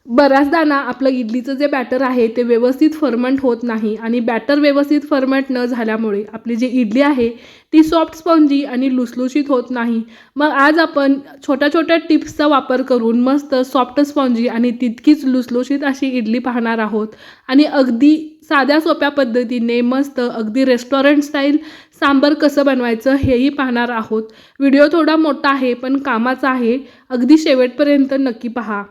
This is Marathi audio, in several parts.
बऱ्याचदा ना आपलं इडलीचं जे बॅटर आहे ते व्यवस्थित फर्मंट होत नाही आणि बॅटर व्यवस्थित फर्मंट न झाल्यामुळे आपली जी इडली आहे ती सॉफ्ट स्पॉन्जी आणि लुसलुशीत होत नाही. मग आज आपण छोट्या छोट्या टिप्सचा वापर करून मस्त सॉफ्ट स्पॉन्जी आणि तितकीच लुसलुशीत अशी इडली पाहणार आहोत आणि अगदी साध्या सोप्या पद्धतीने मस्त अगदी रेस्टॉरंट स्टाईल सांबर कसं बनवायचं हेही पाहणार आहोत. व्हिडिओ थोडा मोठा आहे पण कामाचा आहे. अगदी शेवटपर्यंत नक्की पहा.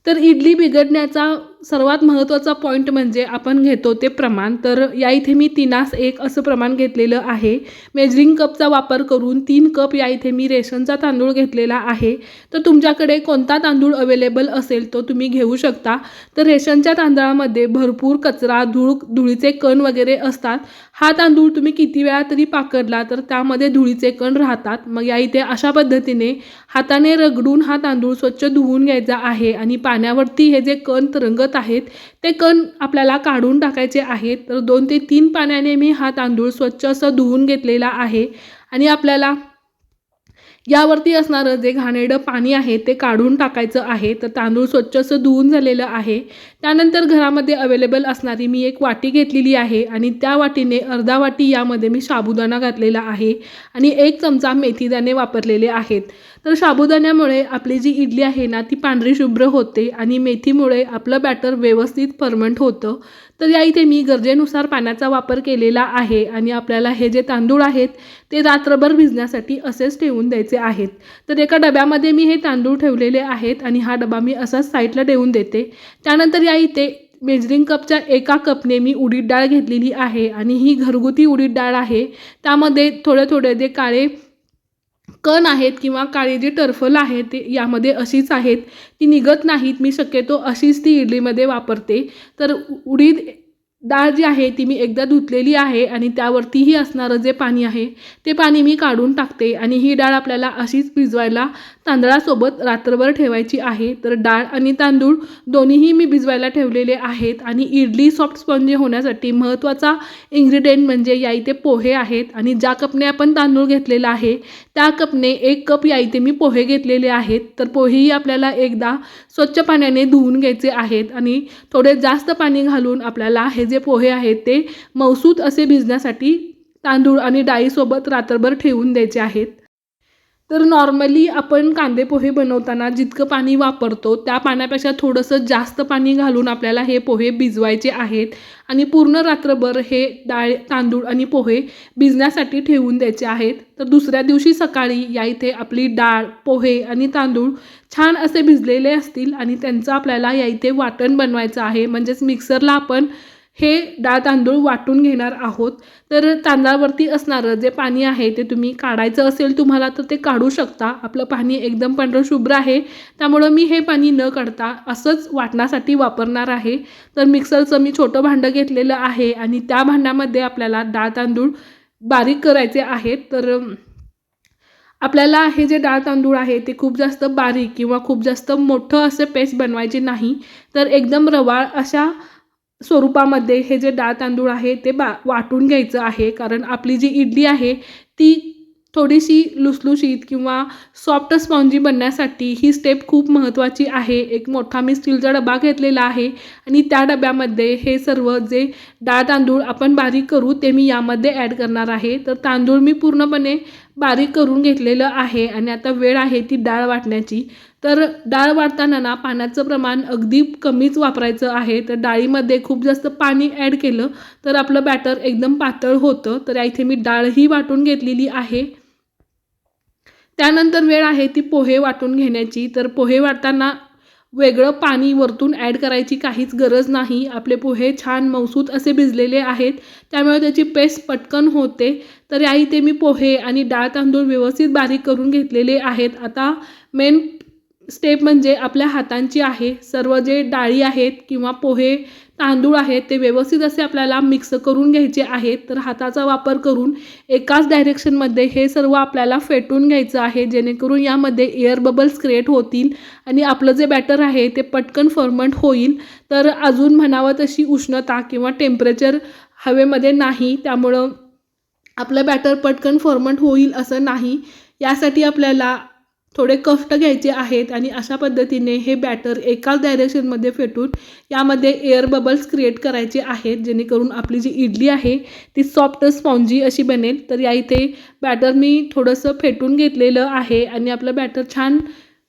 तर इडली बिघडण्याचा सर्वात महत्त्वाचा पॉइंट म्हणजे आपण घेतो ते प्रमाण. तर या इथे मी 3:1 असं प्रमाण घेतलेलं आहे. मेजरिंग कपचा वापर करून 3 कप या इथे मी रेशनचा तांदूळ घेतलेला आहे. तर तुमच्याकडे कोणता तांदूळ अवेलेबल असेल तो तुम्ही घेऊ शकता. तर रेशनच्या तांदळामध्ये भरपूर कचरा, धुळीचे कण वगैरे असतात. हा तांदूळ तुम्ही किती वेळा तरी पाकडला तर त्यामध्ये धुळीचे कण राहतात. मग या इथे अशा पद्धतीने हाताने रगडून हा तांदूळ स्वच्छ धुवून घ्यायचा आहे आणि पाण्यावरती हे जे कण तरंगत आहेत ते कण आपल्याला काढून टाकायचे आहेत. तर 2 ते 3 पाण्याने मी हा तांदूळ स्वच्छ असं धुवून घेतलेला आहे आणि आपल्याला यावरती असणारं जे घाणेरडं पाणी आहे ते काढून टाकायचं आहे. तर तांदूळ स्वच्छ असं धुवून झालेलं आहे. त्यानंतर घरामध्ये अवेलेबल असणारी मी एक वाटी घेतलेली आहे आणि त्या वाटीने अर्धा वाटी यामध्ये मी साबुदाणा घातलेला आहे आणि 1 चमचा मेथीदाणे वापरलेले आहेत. तर साबुदाण्यामुळे आपली जी इडली आहे ना ती पांढरी शुभ्र होते आणि मेथीमुळे आपलं बॅटर व्यवस्थित फर्मंट होतं. तर या इथे मी गरजेनुसार पाण्याचा वापर केलेला आहे आणि आपल्याला हे जे तांदूळ आहेत ते रात्रभर भिजण्यासाठी असेच ठेवून द्यायचे आहेत. तर एका डब्यामध्ये मी हे तांदूळ ठेवलेले आहेत आणि हा डबा मी असाच साईडला ठेवून देते. त्यानंतर या इथे मेजरिंग कपच्या 1 कपने मी उडीद डाळ घेतलेली आहे आणि ही घरगुती उडीद डाळ आहे. त्यामध्ये थोडे थोडे जे काळे कण आहेत किंवा काळी जी टरफल आहे ते यामध्ये अशीच आहेत, ती निघत नाहीत. मी शक्यतो अशीच ती इडलीमध्ये वापरते. तर उडीद डाळ जी आहे ती मी एकदा धुतलेली आहे आणि त्यावरतीही असणारं जे पाणी आहे ते पाणी मी काढून टाकते आणि ही डाळ आपल्याला अशीच भिजवायला तांदळासोबत रात्रभर ठेवायची आहे. तर डाळ आणि तांदूळ दोन्हीही मी भिजवायला ठेवलेले आहेत आणि इडली सॉफ्ट स्पॉन्जी होण्यासाठी महत्त्वाचा इन्ग्रेडियंट म्हणजे या इथे पोहे आहेत आणि ज्या कपने आपण तांदूळ घेतलेला आहे त्या कपने 1 कप या इथे मी पोहे घेतलेले आहेत. तर पोहेही आपल्याला एकदा स्वच्छ पाण्याने धुवून घ्यायचे आहेत आणि थोडे जास्त पाणी घालून आपल्याला हे जे पोहे आहेत ते मऊसूत असे भिजण्यासाठी तांदूळ आणि डाळीसोबत रात्रभर ठेवून द्यायचे आहेत. तर नॉर्मली आपण कांदे पोहे बनवताना जितकं पाणी वापरतो त्या पाण्यापेक्षा थोडंसं जास्त पाणी घालून आपल्याला हे पोहे भिजवायचे आहेत आणि पूर्ण रात्रभर हे डाळ, तांदूळ आणि पोहे भिजण्यासाठी ठेवून द्यायचे आहेत. तर दुसऱ्या दिवशी सकाळी या इथे आपली डाळ, पोहे आणि तांदूळ छान असे भिजलेले असतील आणि त्यांचं आपल्याला या इथे वाटण बनवायचं आहे. म्हणजेच मिक्सरला आपण हे डाळ तांदूळ वाटून घेणार आहोत. तर तांदळावरती असणारं जे पाणी आहे ते तुम्ही काढायचं असेल तुम्हाला तर ते काढू शकता. आपलं पाणी एकदम पांढरं शुभ्र आहे त्यामुळं मी हे पाणी न काढता असंच वाटण्यासाठी वापरणार आहे. तर मिक्सरचं मी छोटं भांडं घेतलेलं आहे आणि त्या भांड्यामध्ये आपल्याला डाळ तांदूळ बारीक करायचे आहेत. तर आपल्याला हे जे डाळ तांदूळ आहे ते खूप जास्त बारीक किंवा खूप जास्त मोठं असं पेस्ट बनवायचे नाही. तर एकदम रवाळ अशा स्वरूपामध्ये हे जे डाळ तांदूळ आहे ते वाटून घ्यायचं आहे. कारण आपली जी इडली आहे ती थोडीशी लुसलुशीत किंवा सॉफ्ट स्पॉन्जी बनण्यासाठी ही स्टेप खूप महत्त्वाची आहे. एक मोठा मी स्टीलचा डबा घेतलेला आहे आणि त्या डब्यामध्ये हे सर्व जे डाळ तांदूळ आपण बारीक करू ते मी यामध्ये ॲड करणार आहे. तर तांदूळ मी पूर्णपणे बारीक करून घेतलेलं आहे आणि आता वेळ आहे ती डाळ वाटण्याची. तर डाळ वाटताना ना पाण्याचं प्रमाण अगदी कमीच वापरायचं आहे. तर डाळीमध्ये खूप जास्त पाणी ॲड केलं तर आपलं बॅटर एकदम पातळ होतं. तर या इथे मी डाळही वाटून घेतलेली आहे. त्यानंतर वेळ आहे ती पोहे वाटून घेण्याची. तर पोहे वाटताना वेगळं पाणी वरतून ॲड करायची काहीच गरज नाही. आपले पोहे छान मऊसूत असे भिजलेले आहेत त्यामुळे त्याची पेस्ट पटकन होते. तर या इथे मी पोहे आणि डाळ तांदूळ व्यवस्थित बारीक करून घेतलेले आहेत. आता मेन स्टेप म्हणजे आपल्या हातांची आहे. सर्व जे डाळी आहेत किंवा पोहे, तांदूळ आहेत ते व्यवस्थित असे आपल्याला मिक्स करून घ्यायचे आहेत. तर हाताचा वापर करून एकाच डायरेक्शनमध्ये हे सर्व आपल्याला फेटून घ्यायचं आहे जेणेकरून यामध्ये एअर बबल्स क्रिएट होतील आणि आपलं जे बॅटर आहे ते पटकन फर्मंट होईल. तर अजून म्हणावं तशी उष्णता किंवा टेम्परेचर हवेमध्ये नाही त्यामुळं आपलं बॅटर पटकन फर्मंट होईल असं नाही. यासाठी आपल्याला थोडे कष्ट घ्यायचे आहेत आणि अशा पद्धतीने हे बॅटर एकाच डायरेक्शनमध्ये फेटून यामध्ये एअर बबल्स क्रिएट करायचे आहेत, जेणेकरून आपली जी इडली आहे ती सॉफ्ट स्पॉन्जी अशी बनेल. तर या इथे बॅटर मी थोडंसं फेटून घेतलेलं आहे आणि आपलं बॅटर छान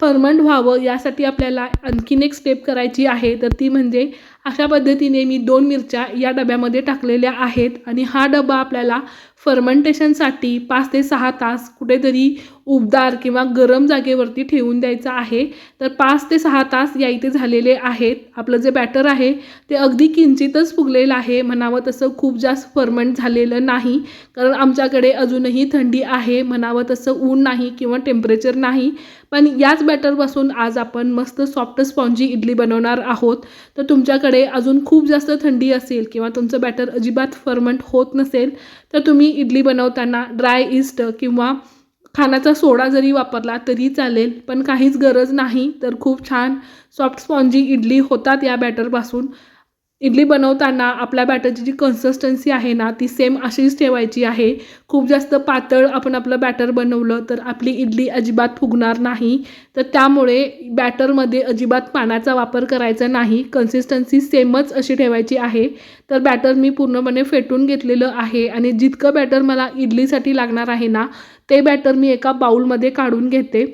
फर्मंट व्हावं यासाठी आपल्याला आणखीन एक स्टेप करायची आहे. तर ती म्हणजे अशा पद्धतीने मी 2 मिरच्या या डब्यामध्ये टाकलेल्या आहेत आणि हा डबा आपल्याला फर्मेंटेशनसाठी 5 ते 6 तास कुठेतरी उबदार किंवा गरम जागेवरती ठेवून द्यायचा आहे. तर 5 ते 6 तास या इथे झालेले आहेत. आपलं जे बॅटर आहे ते अगदी किंचितच फुगलेलं आहे, म्हणावं तसं खूप जास्त फर्मंट झालेलं नाही, कारण आमच्याकडे अजूनही थंडी आहे, म्हणावं तसं ऊन नाही किंवा टेम्परेचर नाही. पण याच बॅटरपासून आज आपण मस्त सॉफ्ट स्पॉन्जी इडली बनवणार आहोत. तर तुमच्याकडे अजून खूप जास्त थंडी असेल किंवा तुमचं बॅटर अजिबात फर्मंट होत नसेल तर तुम्ही इडली बनवताना ड्राय इस्ट किंवा खाण्याचा सोडा जरी वापरला तरी चालेल, पण काहीच गरज नाही. तर खूप छान सॉफ्ट स्पॉन्जी इडली होतात या बॅटरपासून. इडली बनवताना आपल्या बॅटरची जी कन्सिस्टन्सी आहे ना ती सेम अशीच ठेवायची आहे. खूप जास्त पातळ आपण आपलं बॅटर बनवलं तर आपली इडली अजिबात फुगणार नाही. तर त्यामुळे बॅटरमध्ये अजिबात पाण्याचा वापर करायचा नाही, कन्सिस्टन्सी सेमच अशी ठेवायची आहे. तर बॅटर मी पूर्णपणे फेटून घेतलेलं आहे आणि जितकं बॅटर मला इडलीसाठी लागणार आहे ना ते बॅटर मी एका बाउलमध्ये काढून घेते.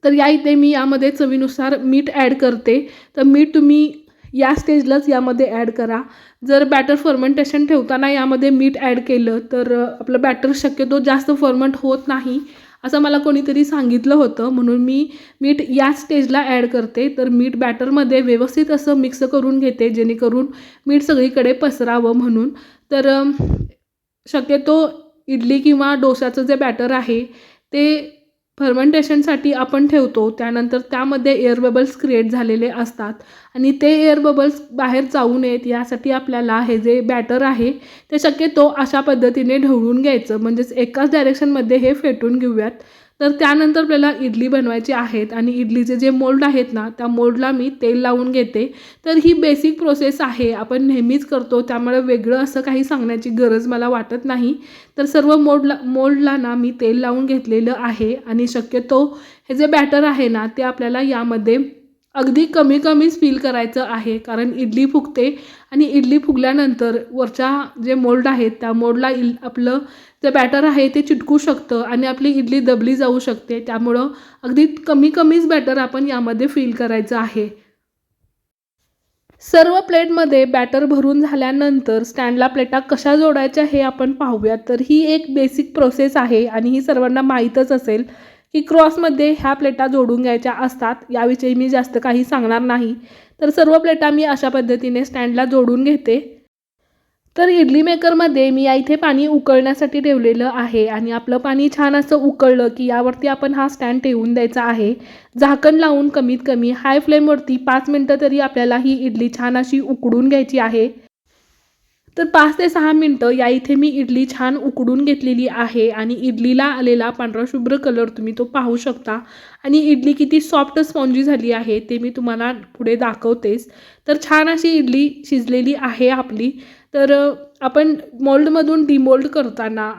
तर या इथे मी यामध्ये चवीनुसार मीठ ॲड करते. तर मीठ तुम्ही या स्टेजलाच यामध्ये ॲड करा. जर बॅटर फर्मेंटेशन ठेवताना यामध्ये मीठ ॲड केलं तर आपलं बॅटर शक्यतो जास्त फर्मंट होत नाही असं मला कोणीतरी सांगितलं होतं, म्हणून मी मीठ या स्टेजला ॲड करते. तर मीठ बॅटरमध्ये व्यवस्थित असं मिक्स करून घेते, जेणेकरून मीठ सगळीकडे पसरावं म्हणून. तर शक्यतो इडली किंवा डोशाचं जे बॅटर आहे ते फर्मेंटेशनसाठी आपण ठेवतो, त्यानंतर त्यामध्ये एअर बबल्स क्रिएट झालेले असतात आणि ते एअर बबल्स बाहेर जाऊ नयेत यासाठी आपल्याला हे जे बॅटर आहे ते शक्यतो अशा पद्धतीने ढवळून घ्यायचं, म्हणजेच एकाच डायरेक्शनमध्ये हे फेटून घेऊयात. तर त्यानंतर आपल्याला इडली बनवायची आहेत आणि इडलीचे जे मोल्ड आहेत ना त्या मोल्डला मी तेल लावून घेते. तर ही बेसिक प्रोसेस आहे, आपण नेहमीच करतो, त्यामुळे वेगळं असं काही सांगण्याची गरज मला वाटत नाही. तर सर्व मोल्डला ना मी तेल लावून घेतलेलं आहे आणि शक्यतो हे जे बॅटर आहे ना ते आपल्याला यामध्ये अगदी कमीच फिल करायचं आहे, कारण इडली फुगते आणि इडली फुगल्यानंतर वरच्या जे मोल्ड आहेत त्या मोल्डला आपलं जे बॅटर आहे ते चिटकू शकतं आणि आपली इडली दबली जाऊ शकते. त्यामुळं अगदी कमीच बॅटर आपण यामध्ये फिल करायचं आहे. सर्व प्लेटमध्ये बॅटर भरून झाल्यानंतर स्टँडला प्लेटा कशा जोडायच्या हे आपण पाहूयात. तर ही एक बेसिक प्रोसेस आहे आणि ही सर्वांना माहीतच असेल की क्रॉसमध्ये ह्या प्लेटा जोडून घ्यायच्या असतात. याविषयी मी जास्त काही सांगणार नाही. तर सर्व प्लेटा मी अशा पद्धतीने स्टँडला जोडून घेते. तर इडली मेकरमध्ये मी या इथे पाणी उकळण्यासाठी ठेवलेलं आहे आणि आपलं पाणी छान असं उकळलं की यावरती आपण हा स्टँड ठेवून द्यायचा आहे. झाकण लावून कमीत कमी हाय फ्लेमवरती 5 मिनटं तरी आपल्याला ही इडली छान अशी उकडून घ्यायची आहे. तर 5 ते 6 मिनटं या इथे मी इडली छान उकडून घेतलेली आहे आणि इडलीला आलेला पांढरा शुभ्र कलर तुम्ही तो पाहू शकता आणि इडली किती सॉफ्ट स्पॉन्जी झाली आहे ते मी तुम्हाला पुढे दाखवतेच. तर छान अशी इडली शिजलेली आहे आपली. तर आपण मोल्डमधून डिमोल्ड करताना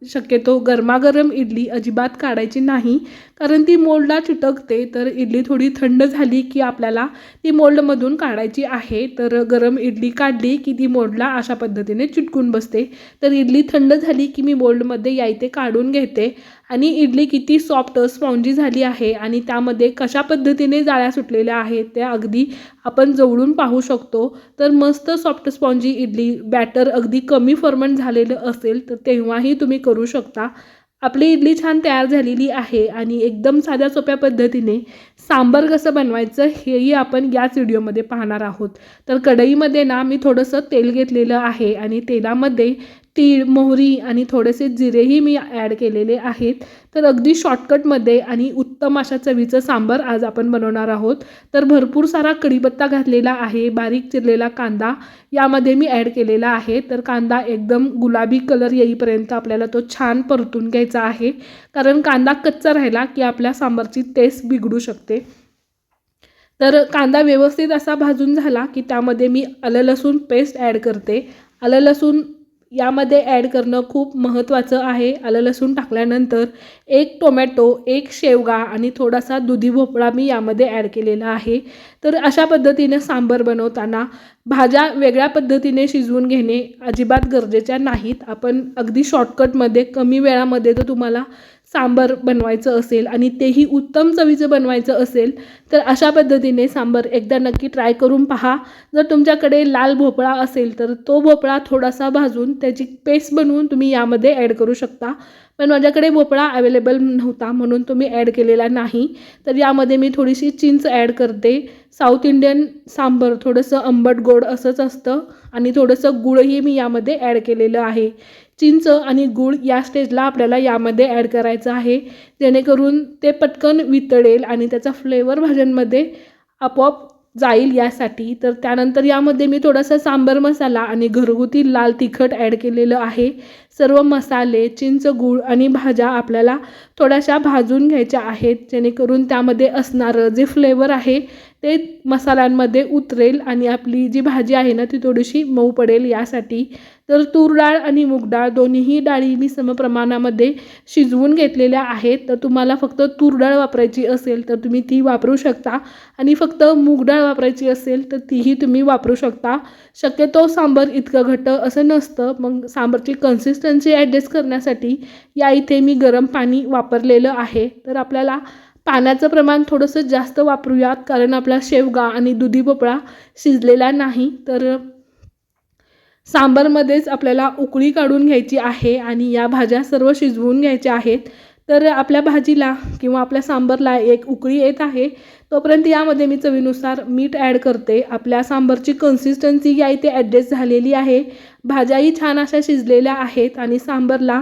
शक्यतो गरमागरम इडली अजिबात काढायची नाही, कारण ती मोल्डला चिटकते. तर इडली थोडी थंड झाली की आपल्याला ती मोल्डमधून काढायची आहे. तर गरम इडली काढली की ती मोल्डला अशा पद्धतीने चिटकून बसते. तर इडली थंड झाली की मी मोल्डमध्ये या इथे काढून घेते आणि इडली किती सॉफ्ट स्पॉन्जी झाली आहे आणि त्यामध्ये कशा पद्धतीने जाळ्या सुटलेल्या आहेत त्या अगदी आपण जवळून पाहू शकतो. तर मस्त सॉफ्ट स्पॉन्जी इडली, बॅटर अगदी कमी फर्मंट झालेलं असेल तर तेव्हाही तुम्ही करू शकता. आपली इडली छान तयार झालेली आहे आणि एकदम साध्या सोप्या पद्धतीने सांबार कसं बनवायचं हेही आपण याच व्हिडिओमध्ये पाहणार आहोत. तर कढईमध्ये ना मी थोडंसं तेल घेतलेलं आहे आणि तेलामध्ये तीळ, मोहरी आणि थोडेसे जिरेही मी ॲड केलेले आहेत. तर अगदी शॉर्टकटमध्ये आणि उत्तम अशा चवीचं सांबार आज आपण बनवणार आहोत. तर भरपूर सारा कढीपत्ता घातलेला आहे, बारीक चिरलेला कांदा यामध्ये मी ॲड केलेला आहे. तर कांदा एकदम गुलाबी कलर येईपर्यंत आपल्याला तो छान परतून घ्यायचा आहे, कारण कांदा कच्चा राहिला की आपल्या सांबारची टेस्ट बिघडू शकते. तर कांदा व्यवस्थित असा भाजून झाला की त्यामध्ये मी आलं लसूण पेस्ट ॲड करते. आलं लसूण यामध्ये ॲड करणं खूप महत्त्वाचं आहे. आलं लसूण टाकल्यानंतर 1 टोमॅटो, 1 शेवगा आणि थोडासा दुधी भोपळा मी यामध्ये ॲड केलेला आहे. तर अशा पद्धतीने सांबार बनवताना भाज्या वेगळ्या पद्धतीने शिजवून घेणे अजिबात गरजेच्या नाहीत. आपण अगदी शॉर्टकटमध्ये कमी वेळामध्ये जर तुम्हाला सांबार बनवायचं असेल आणि तेही उत्तम चवीचं बनवायचं असेल तर अशा पद्धतीने सांबार एकदा नक्की ट्राय करून पहा. जर तुमच्याकडे लाल भोपळा असेल तर तो भोपळा थोडासा भाजून त्याची पेस्ट बनवून तुम्ही यामध्ये ॲड करू शकता. पण माझ्याकडे भोपळा अवेलेबल नव्हता म्हणून तुम्ही ॲड केलेला नाही. तर यामध्ये मी थोडीशी चिंच ॲड करते. साऊथ इंडियन सांबार थोडंसं आंबट गोड असंच असतं आणि थोडंसं गूळही मी यामध्ये ॲड केलेलं आहे. चिंच आणि गूळ या स्टेजला आपल्याला यामध्ये ॲड करायचं आहे, जेणेकरून ते पटकन वितळेल आणि त्याचा फ्लेवर भाज्यांमध्ये आपोआप जाईल यासाठी. तर त्यानंतर यामध्ये मी थोडासा सांबार मसाला आणि घरगुती लाल तिखट ॲड केलेलं आहे. सर्व मसाले, चिंच, गूळ आणि भाज्या आपल्याला थोड्याशा भाजून घ्यायच्या आहेत, जेणेकरून त्यामध्ये असणारं जे फ्लेवर आहे ते मसाल्यांमध्ये उतरेल आणि आपली जी भाजी आहे ना ती थोडीशी मऊ पडेल यासाठी. तर तूर डाळ आणि मूग डाळ दोन्हीही डाळी मी समप्रमाणामध्ये शिजवून घेतलेल्या आहेत. तर तुम्हाला फक्त तूर डाळ वापरायची असेल तर तुम्ही ती वापरू शकता आणि फक्त मूग डाळ वापरायची असेल तर तीही तुम्ही वापरू शकता. शक्यतो सांबार इतकं घट्ट असं नसतं. मग सांबारची कन्सिस्टन्सी ॲडजस्ट करण्यासाठी या इथे मी गरम पाणी वापरलेलं आहे. तर आपल्याला पाण्याचं प्रमाण थोडंसं जास्त वापरूयात, कारण आपला शेवगा आणि दुधी भोपळा शिजलेला नाही. तर सांबारमध्येच आपल्याला उकळी काढून घ्यायची आहे आणि या भाज्या सर्व शिजवून घ्यायच्या आहेत. तर आपल्या भाजीला किंवा आपल्या सांबारला एक उकळी येत आहे तोपर्यंत यामध्ये मी चवीनुसार मीठ ॲड करते. आपल्या सांबारची कन्सिस्टन्सी या इथे ॲडजस्ट झालेली आहे. भाज्याही छान अशा शिजलेल्या आहेत आणि सांबारला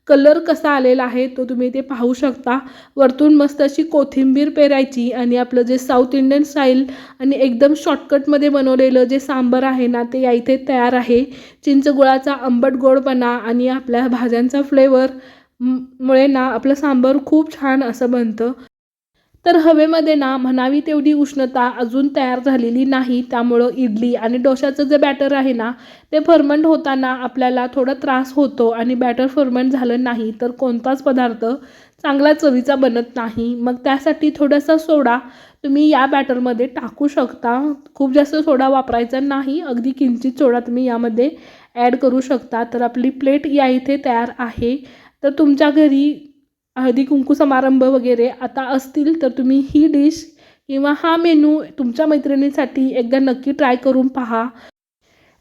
कलर कसा आलेला आहे तो तुम्ही इथे पाहू शकता. वरतून मस्त अशी कोथिंबीर पेरायची आणि आपलं जे साऊथ इंडियन स्टाईल आणि एकदम शॉर्टकटमध्ये बनवलेलं जे सांबार आहे ना ते या इथे तयार आहे. चिंचगुळाचा आंबट गोडपणा आणि आपल्या भाज्यांचा फ्लेवर मुळे ना आपलं सांबार खूप छान असं बनतं. तर हवेमध्ये ना म्हणावी तेवढी उष्णता अजून तयार झालेली नाही. त्यामुळं इडली आणि डोशाचं जे बॅटर आहे ना ते फर्मंट होताना आपल्याला थोडा त्रास होतो आणि बॅटर फर्मंट झालं नाही तर कोणताच पदार्थ चांगला चवीचा बनत नाही. मग त्यासाठी थोडासा सोडा तुम्ही या बॅटरमध्ये टाकू शकता. खूप जास्त सोडा वापरायचा नाही, अगदी किंचित सोडा तुम्ही यामध्ये ॲड करू शकता. तर आपली प्लेट या इथे तयार आहे. तर तुमच्या घरी हळदी कुंकू समारंभ वगैरे आता असतील तर तुम्ही ही डिश किंवा हा मेनू तुमच्या मैत्रिणीसाठी एकदा नक्की ट्राय करून पहा.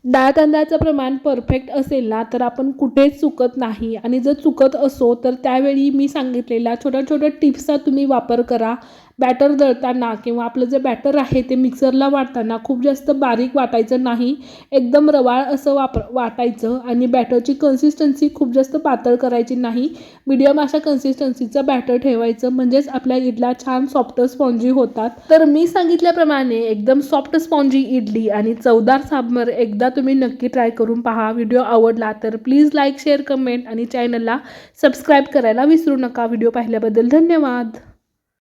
डाळ तांदळाचं प्रमाण परफेक्ट असेल ना तर आपण कुठेच चुकत नाही आणि जर चुकत असो तर त्यावेळी मी सांगितलेल्या छोट्या छोट्या टिप्सचा तुम्ही वापर करा. बॅटर दळताना किंवा आपलं जे बॅटर आहे ते मिक्सरला वाटताना खूप जास्त बारीक वाटायचं नाही, एकदम रवाळ असं वाटायचं आणि बॅटरची कन्सिस्टन्सी खूप जास्त पातळ करायची नाही. मीडियम अशा कन्सिस्टन्सीचं बॅटर ठेवायचं, म्हणजेच आपल्या इडल्या छान सॉफ्ट स्पॉन्जी होतात. तर मी सांगितल्याप्रमाणे एकदम सॉफ्ट स्पॉन्जी इडली आणि चवदार सांबार एकदा तुम्ही नक्की ट्राय करून पहा. व्हिडिओ आवडला तर प्लीज लाईक, शेअर, कमेंट आणि चॅनलला सबस्क्राईब करायला विसरू नका. व्हिडिओ पाहिल्याबद्दल धन्यवाद.